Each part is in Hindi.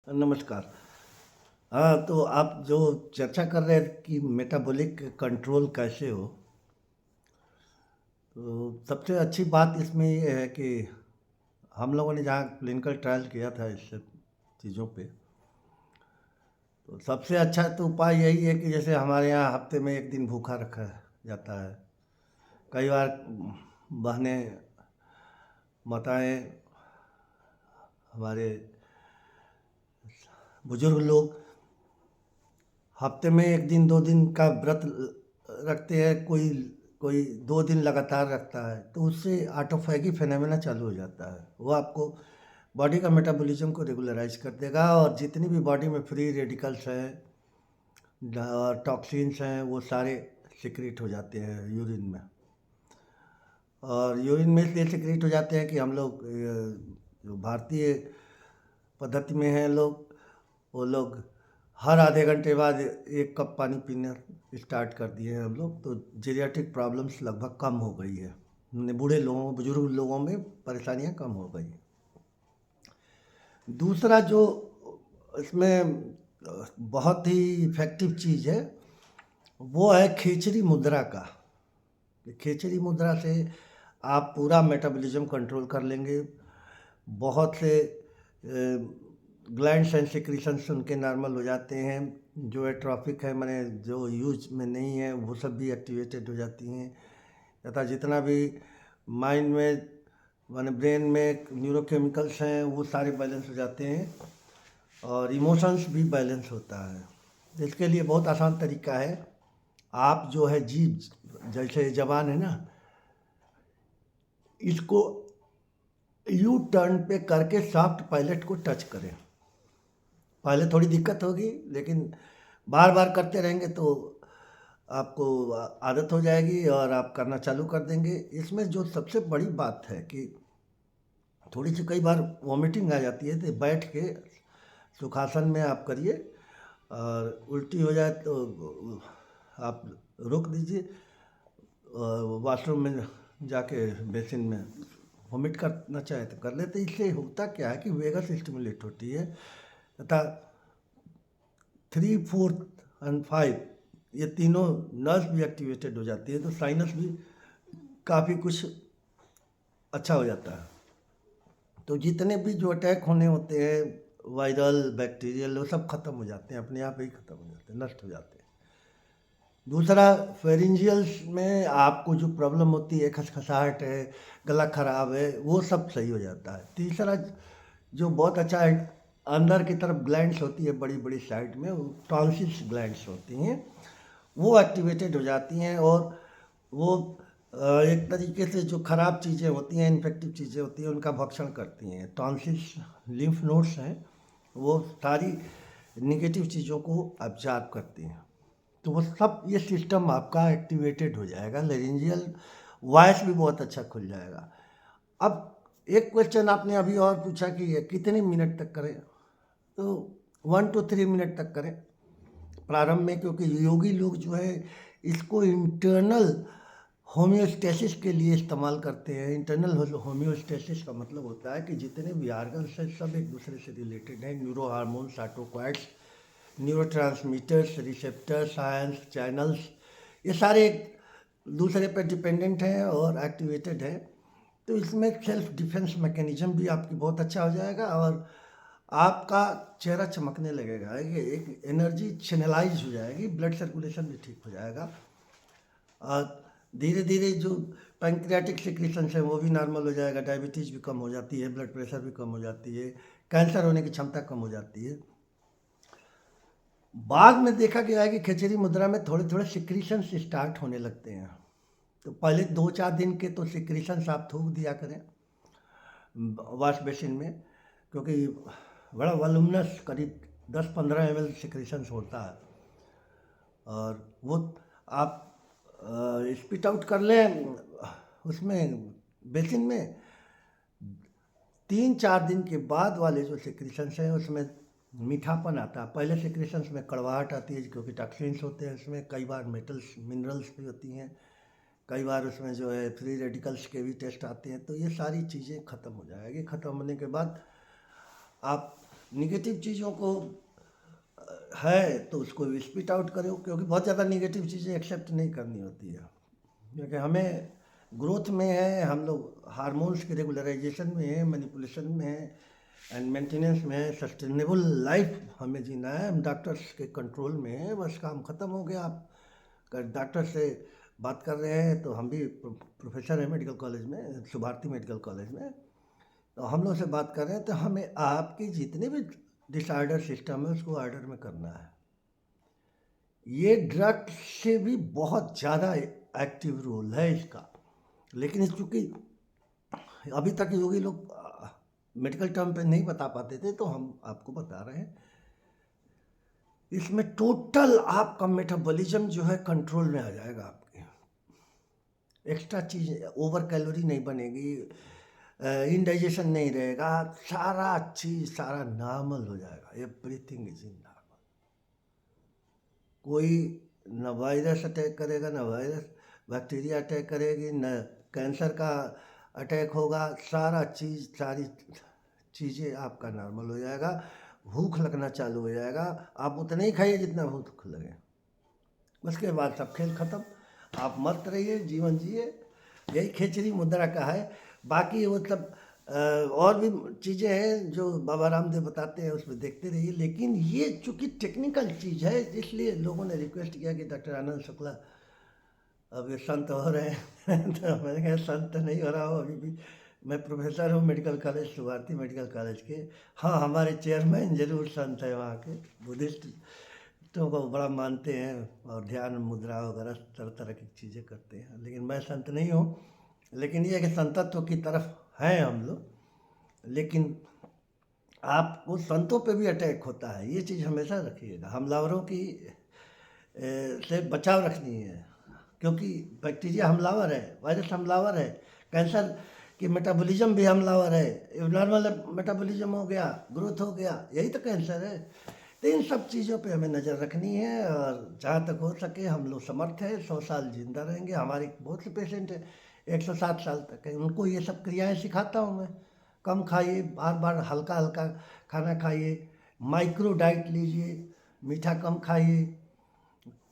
नमस्कार। हाँ, तो आप जो चर्चा कर रहे हैं कि मेटाबॉलिक कंट्रोल कैसे हो, तो सबसे अच्छी बात इसमें ये है कि हम लोगों ने जहाँ क्लिनिकल ट्रायल किया था इस सब चीज़ों पे, तो सबसे अच्छा तो उपाय यही है कि जैसे हमारे यहाँ हफ्ते में 1 दिन भूखा रखा जाता है। कई बार बहनें, माताएँ, हमारे बुजुर्ग लोग हफ्ते में 1 दिन 2 दिन का व्रत रखते हैं, कोई कोई 2 दिन लगातार रखता है, तो उससे ऑटोफैगी फिनोमेना चालू हो जाता है। वो आपको बॉडी का मेटाबॉलिज्म को रेगुलराइज कर देगा और जितनी भी बॉडी में फ्री रेडिकल्स हैं और टॉक्सिन्स हैं वो सारे सिक्रीट हो जाते हैं यूरिन में। और यूरिन में इसलिए सिक्रीट हो जाते हैं कि हम लोग जो भारतीय पद्धति में हैं लोग, वो लोग हर आधे घंटे बाद 1 कप पानी पीना स्टार्ट कर दिए हैं हम लोग, तो जीरियाट्रिक प्रॉब्लम्स लगभग कम हो गई है। बूढ़े लोगों, बुजुर्ग लोगों में परेशानियां कम हो गई। दूसरा जो इसमें बहुत ही इफ़ेक्टिव चीज़ है, वो है खेचरी मुद्रा का। खेचरी मुद्रा से आप पूरा मेटाबॉलिज्म कंट्रोल कर लेंगे। बहुत से ग्लैंड्स एंड सिक्रीशंस उनके नॉर्मल हो जाते हैं। जो एट्रोफिक है, माने जो यूज में नहीं है, वो सब भी एक्टिवेटेड हो जाती हैं। तथा जितना भी माइंड में, माने ब्रेन में न्यूरोकेमिकल्स हैं, वो सारे बैलेंस हो जाते हैं और इमोशंस भी बैलेंस होता है। इसके लिए बहुत आसान तरीका है। आप जो है जीभ, जैसे ज़बान है ना, इसको यू टर्न पे करके सॉफ्ट पैलेट को टच करें। पहले थोड़ी दिक्कत होगी, लेकिन बार बार करते रहेंगे तो आपको आदत हो जाएगी और आप करना चालू कर देंगे। इसमें जो सबसे बड़ी बात है कि थोड़ी सी कई बार वॉमिटिंग आ जाती है, तो बैठ के सुखासन में आप करिए और उल्टी हो जाए तो आप रोक दीजिए और वॉशरूम में जाके बेसिन में वॉमिट करना चाहे तो कर लेते। इससे होता क्या है कि वेगस स्टिमुलेट होती है तथा 3, 4 एंड 5 ये तीनों नर्व्स भी एक्टिवेटेड हो जाती है, तो साइनस भी काफ़ी कुछ अच्छा हो जाता है। तो जितने भी जो अटैक होने होते हैं, वायरल, बैक्टीरियल, वो सब खत्म हो जाते हैं, अपने आप ही खत्म हो जाते हैं, नष्ट हो जाते हैं। दूसरा, फेरिंजियल्स में आपको जो प्रॉब्लम होती है, खसखसाहट है, गला खराब है, वो सब सही हो जाता है। तीसरा जो बहुत अच्छा है, अंदर की तरफ ग्लैंड्स होती है बड़ी बड़ी साइड में, टॉन्सिल्स ग्लैंड्स होती हैं, वो एक्टिवेटेड हो जाती हैं और वो एक तरीके से जो खराब चीज़ें होती हैं, इन्फेक्टिव चीज़ें होती हैं, उनका भक्षण करती हैं। टॉन्सिल्स लिम्फ नोड्स हैं, वो सारी निगेटिव चीज़ों को अब्जॉर्ब करती हैं, तो वो सब ये सिस्टम आपका एक्टिवेटेड हो जाएगा। लेरिंजियल वॉइस भी बहुत अच्छा खुल जाएगा। अब एक क्वेश्चन आपने अभी और पूछा कि ये कितने मिनट तक करें, तो 1 to 3 मिनट तक करें प्रारंभ में, क्योंकि योगी लोग जो है इसको इंटरनल होम्योस्टेसिस के लिए इस्तेमाल करते हैं। इंटरनल होम्योस्टेसिस का मतलब होता है कि जितने भी ऑर्गन्स हैं सब एक दूसरे से रिलेटेड हैं। Neuro hormone, cytokines, neurotransmitters, receptors, ions channels, ये सारे एक दूसरे पर डिपेंडेंट हैं और एक्टिवेटेड हैं। तो इसमें सेल्फ डिफेंस मैकेनिज्म भी आपकी बहुत अच्छा हो जाएगा और आपका चेहरा चमकने लगेगा, एक एनर्जी चैनलाइज हो जाएगी, ब्लड सर्कुलेशन भी ठीक हो जाएगा और धीरे धीरे जो पैंक्रियाटिक सिक्रीशंस है वो भी नॉर्मल हो जाएगा। डायबिटीज़ भी कम हो जाती है, ब्लड प्रेशर भी कम हो जाती है, कैंसर होने की क्षमता कम हो जाती है। बाद में देखा गया है कि खिचड़ी मुद्रा में थोड़े थोड़े सिक्रीशंस स्टार्ट होने लगते हैं, तो पहले 2-4 दिन के तो सिक्रीशंस आप थूक दिया करें वॉश बेसिन में, क्योंकि बड़ा वॉल्यूमिनस करीब 10-15 ml सिक्रीशंस होता है और वो आप स्पिट आउट कर लें उसमें बेसिन में। 3-4 दिन के बाद वाले जो सिक्रीशंस हैं उसमें मीठापन आता है। पहले सिक्रीशंस में कड़वाहट आती है क्योंकि टॉक्सिन्स होते हैं इसमें, कई बार मेटल्स मिनरल्स भी होती हैं, कई बार उसमें जो है फ्री रेडिकल्स के भी टेस्ट आते हैं। तो ये सारी चीज़ें ख़त्म हो जाएगी। ख़त्म होने के बाद आप निगेटिव चीज़ों को है तो उसको स्पीट आउट करो, क्योंकि बहुत ज़्यादा निगेटिव चीज़ें एक्सेप्ट नहीं करनी होती है, क्योंकि हमें ग्रोथ में है, हम लोग हार्मोन्स के रेगुलराइजेशन में है, मैनिपुलेशन में है एंड मेंटेनेंस में है। सस्टेनेबल लाइफ हमें जीना है, हम डॉक्टर्स के कंट्रोल में है, बस काम ख़त्म हो गया। आप अगर डॉक्टर से बात कर रहे हैं तो हम भी प्रोफेसर हैं मेडिकल कॉलेज में, सुभारती मेडिकल कॉलेज में, तो हम लोग से बात कर रहे हैं तो हमें आपकी जितने भी डिसऑर्डर सिस्टम है उसको ऑर्डर में करना है। ये ड्रग से भी बहुत ज़्यादा एक्टिव रोल है इसका, लेकिन चूँकि अभी तक योगी लोग मेडिकल टर्म पे नहीं बता पाते थे, तो हम आपको बता रहे हैं। इसमें टोटल आपका मेटाबॉलिज्म जो है कंट्रोल में आ जाएगा, आपके एक्स्ट्रा चीज़, ओवर कैलोरी नहीं बनेगी, इनडाइजेशन नहीं रहेगा, सारा चीज़ सारा नॉर्मल हो जाएगा, एवरीथिंग इज इन नॉर्मल। कोई न वायरस अटैक करेगा, न वायरस बैक्टीरिया अटैक करेगी, न कैंसर का अटैक होगा, सारी चीज़ें आपका नॉर्मल हो जाएगा। भूख लगना चालू हो जाएगा, आप उतना ही खाइए जितना भूख लगे, उसके बाद सब खेल खत्म, आप मस्त रहिए, जीवन जिए। यही खेचरी मुद्रा का है। बाकी वो सब और भी चीज़ें हैं जो बाबा रामदेव बताते हैं, उसमें देखते रहिए। लेकिन ये चूँकि टेक्निकल चीज़ है, इसलिए लोगों ने रिक्वेस्ट किया कि डॉक्टर आनंद शुक्ला अब ये संत हो रहे हैं तो मैंने कहा संत तो नहीं हो रहा हो अभी भी, मैं प्रोफेसर हूँ medical college, Subharti medical college के। हाँ, हमारे चेयरमैन जरूर संत है, वहाँ के बुद्धिस्ट तो को बड़ा मानते हैं और ध्यान मुद्रा वगैरह तरह तरह की चीज़ें करते हैं, लेकिन मैं संत नहीं हूँ। लेकिन ये है कि संतत्व की तरफ हैं हम लोग, लेकिन आपको संतों पे भी अटैक होता है, ये चीज़ हमेशा रखिएगा। हमलावरों की से बचाव रखनी है, क्योंकि बैक्टीरिया हमलावर है, वायरस हमलावर है, कैंसर की मेटाबॉलिज्म भी हमलावर है। नॉर्मल मेटाबॉलिज्म हो गया, ग्रोथ हो गया, यही तो कैंसर है। तो इन सब चीज़ों पे हमें नज़र रखनी है, और जहाँ तक हो सके हम लोग समर्थ हैं, 100 साल जिंदा रहेंगे। हमारे बहुत से पेशेंट हैं 107 साल तक है, उनको ये सब क्रियाएं सिखाता हूँ मैं। कम खाइए, बार बार हल्का हल्का खाना खाइए, माइक्रो डाइट लीजिए, मीठा कम खाइए,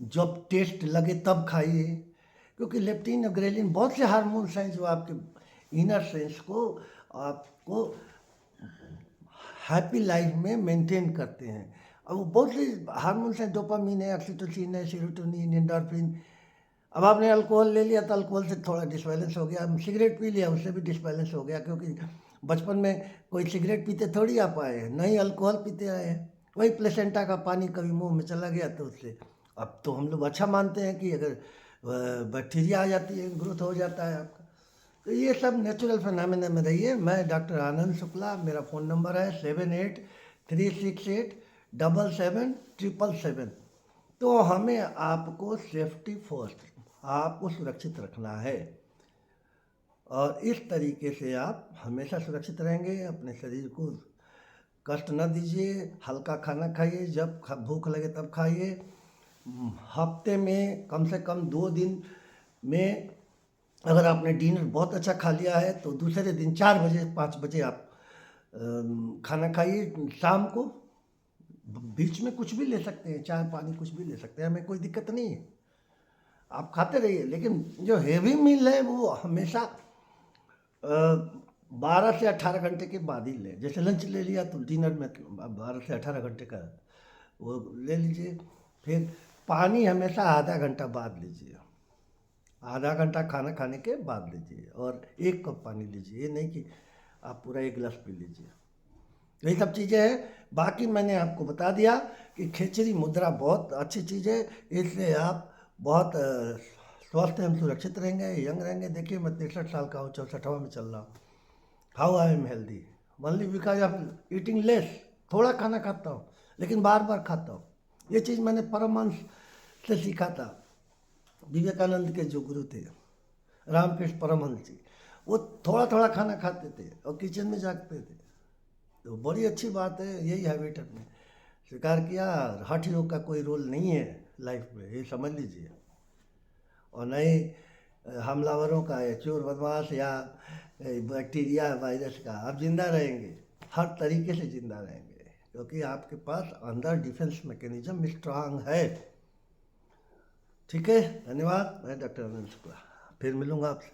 जब टेस्ट लगे तब खाइए, क्योंकि लेप्टिन और ग्रेलिन बहुत से हार्मोन्स हैं जो आपके इनर सेंस को, आपको हैप्पी लाइफ में मेंटेन करते हैं। अब वो बहुत से हार्मोन्स हैं, डोपामिन है, ऑक्सीटोसिन है, सेरोटोनिन, एंडोर्फिन। अब आपने अल्कोहल ले लिया तो अल्कोहल से थोड़ा डिसबैलेंस हो गया, सिगरेट पी लिया उससे भी डिसबैलेंस हो गया, क्योंकि बचपन में कोई सिगरेट पीते थोड़ी आप आए हैं, नहीं अल्कोहल पीते आए हैं। वही प्लेसेंटा का पानी कभी मुंह में चला गया तो उससे अब तो हम लोग अच्छा मानते हैं कि अगर बैक्टीरिया आ जाती है, ग्रोथ हो जाता है आपका। तो ये सब नेचुरल फिनोमेना में रहिए। मैं डॉक्टर आनंद शुक्ला, मेरा फ़ोन नंबर है 7836877777। तो हमें आपको सेफ्टी फर्स्ट, आपको सुरक्षित रखना है, और इस तरीके से आप हमेशा सुरक्षित रहेंगे। अपने शरीर को कष्ट न दीजिए, हल्का खाना खाइए, जब भूख लगे तब खाइए। हफ्ते में कम से कम 2 दिन में अगर आपने डिनर बहुत अच्छा खा लिया है तो दूसरे दिन 4 बजे 5 बजे आप खाना खाइए। शाम को बीच में कुछ भी ले सकते हैं, चाय पानी कुछ भी ले सकते हैं, हमें कोई दिक्कत नहीं है, आप खाते रहिए। लेकिन जो हेवी मील है वो हमेशा 12 से 18 घंटे के बाद ही लें। जैसे लंच ले लिया तो डिनर में 12 से 18 घंटे का वो ले लीजिए। फिर पानी हमेशा आधा घंटा बाद लीजिए, आधा घंटा खाना खाने के बाद लीजिए, और 1 कप पानी लीजिए, ये नहीं कि आप पूरा 1 गिलास पी लीजिए। यही सब चीज़ें हैं। बाकी मैंने आपको बता दिया कि खेचरी मुद्रा बहुत अच्छी चीज़ है, इससे आप बहुत स्वस्थ एवं सुरक्षित रहेंगे, यंग रहेंगे। देखिए मैं 63 साल का हूँ, 64वां में चल रहा हूँ। How I am healthy only because of eating less. थोड़ा खाना खाता हूँ लेकिन बार बार खाता हूँ। ये चीज़ मैंने परमहंस से सीखा था, विवेकानंद के जो गुरु थे रामकृष्ण परमहंस जी, वो थोड़ा थोड़ा खाना खाते थे और किचन में जागते थे। तो बड़ी अच्छी बात है, यही हैबिट अपने स्वीकार किया। हठ योग का कोई रोल नहीं है लाइफ में, ये समझ लीजिए। और नहीं हमलावरों का या चोर बदमाश या बैक्टीरिया वायरस का, आप जिंदा रहेंगे, हर तरीके से जिंदा रहेंगे। क्योंकि आपके पास अंदर डिफेंस मैकेनिज्म स्ट्रांग है। ठीक है, धन्यवाद। मैं डॉक्टर अनिल शुक्ला, फिर मिलूंगा आपसे।